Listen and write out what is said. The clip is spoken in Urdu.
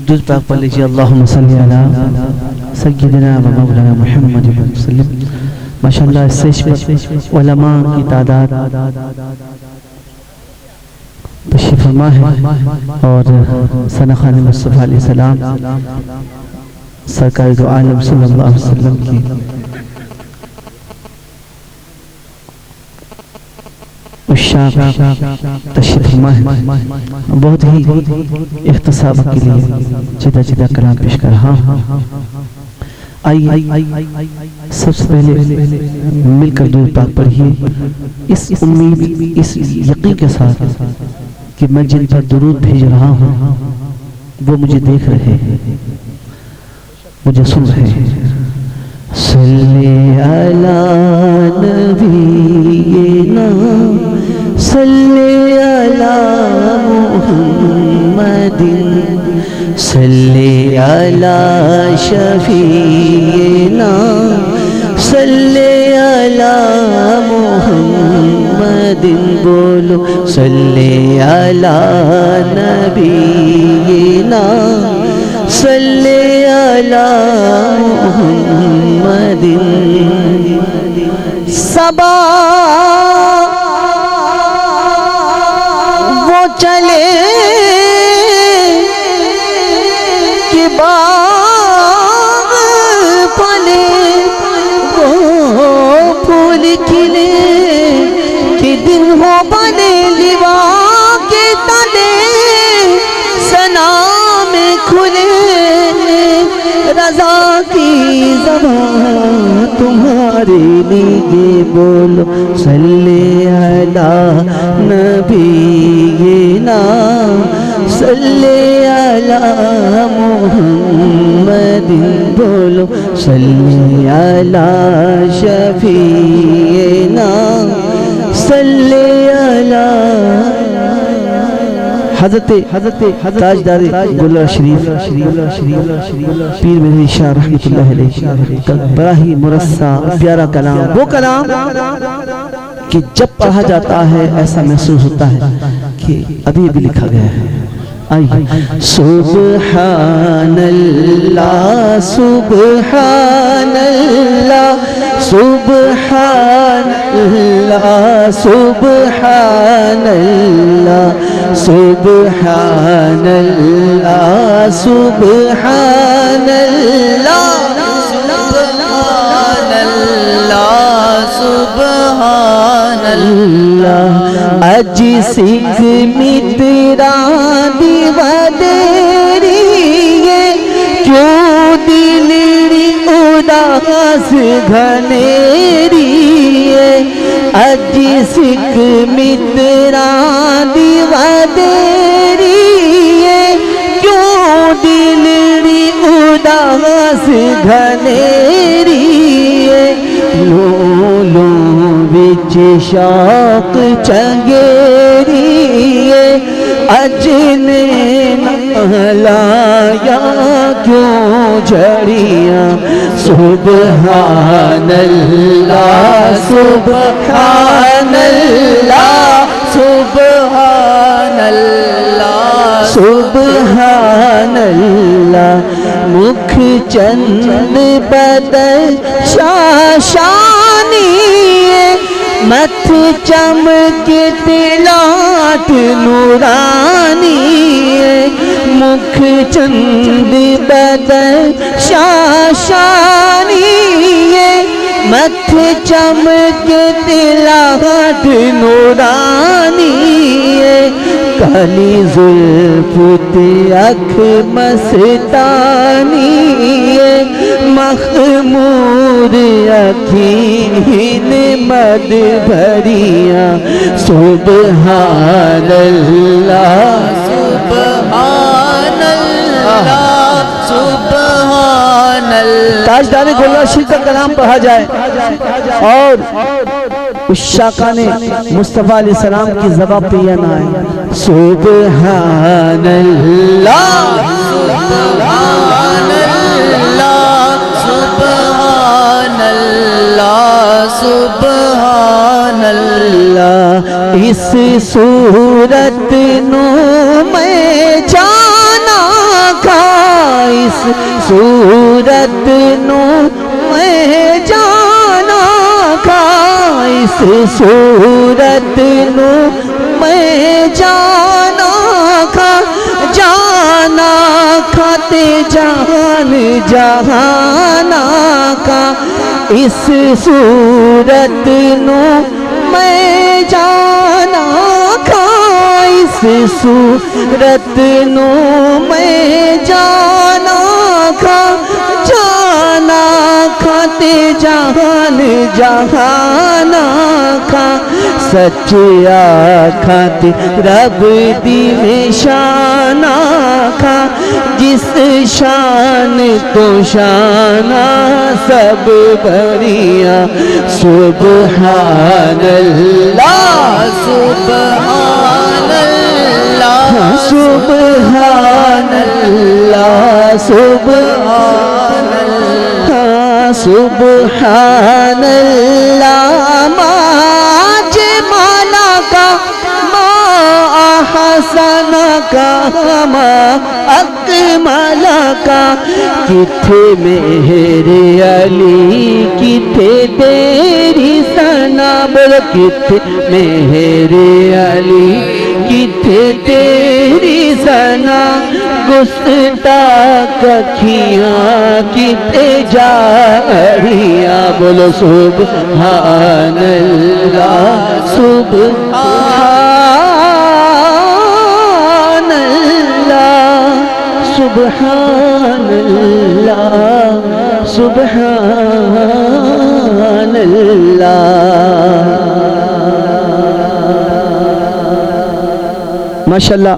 درود پاک پڑھ لیجیے اللہم صلی علی سیدنا و مولانا محمد وسلم۔ ماشاءاللہ اس سیج پر علماء کی تعداد تشریف فرما ہے اور ثنا خان مصطفیٰ علیہ السلام سرکار دو عالم صلی اللہ علیہ وسلم کی اشاق تشریف فرما ہے۔ بہت ہی اختصاب کے لیے جدہ جدہ کلام پیش کر رہا ہوں۔ آئیے سب سے پہلے مل کر درود پاک پڑھیے اس امید اس یقین کے ساتھ کہ میں جن پر درود بھیج رہا ہوں وہ مجھے دیکھ رہے ہیں، مجھے سن رہے ہیں۔ صلی علی نبینا صلی علی محمد صلی علی شفیعنا صلی علی محمد بولو صلی علی نبینا صلی علی محمد۔ صبا وہ چلے کہ باغ پھلے وہ پھول کھلے کہ دن ہو بنے لیوا کے تلے ثنا میں کھلے رضا کی زبان تمہارے لیے بولو صلی علی نبینا صلی علی محمد بولو صلی علی شفیعنا صلی علی حضرت تاجدار گلر شریف پیر مہدی شاہ رحمت اللہ علیہ کا بڑا ہی مرصع پیارا کلام، وہ کلام کہ جب پڑھا جاتا ہے ایسا محسوس ہوتا ہے کہ ابھی بھی لکھا گیا ہے۔ آئیے سبحان اللہ سبحان اللہ سبحان اللہ سبحان اللہ سبحان اللہ سبحان اللہ سبحان اللہ سبحان اللہ۔ اج سکھ متران دیوادری کیوں دلڑی اداس گھنیری اج سکھ متران دیوادری کیوں دلڑی اداس گھنیری لولوں وچ شوق چنگیری اجنے لایا کیوں جھڑیاں سبحان اللہ سبحان اللہ سبحان اللہ سبحان اللہ۔ مکھ چند بدل شاشانی متھ چمک تلاٹ نورانی مکھ چند بدل شاشانی متھ چمک تلاٹ نورانی کالی زلف اکھ مستانی مخمور اکھیں مد بھریاں سبحان اللہ سبحان اللہ سبحان اللہ۔ تاجدار گلر شریف کا کلام پڑھا جائے اور اشاقان مصطفیٰ علیہ السلام کی زبان پہ یہ نہ آئے سبحان اللہ سبحان اللہ سبحان اللہ سبحان اللہ۔ اس صورت نو میں جانا کھا صورت نو میں جانا کھا اس صورت نو میں جانا کھا جانا کھاتے جان جہانا کا اس صورت نو میں جانا کھا اس صورت نو میں جانا کھا جانا کھاتے جان جہانا کھا سچیا کھاتے رب دی میں شانہ کھا جس شان تو شانہ سب بریاں سبحان اللہ سبحان اللہ سبحان اللہ سبحان اللہ سبحان اللہ ما جمالا کا ما احسن کا ما اکمل کا کتھے میرے علی کتھے تیری ثنا بول کتھے میرے علی کتھے تیری ثنا گستاخ اکھیاں کتھے جاریاں بولو سبحان اللہ سبحان اللہ سبحان اللہ سبحان اللہ ماشاءاللہ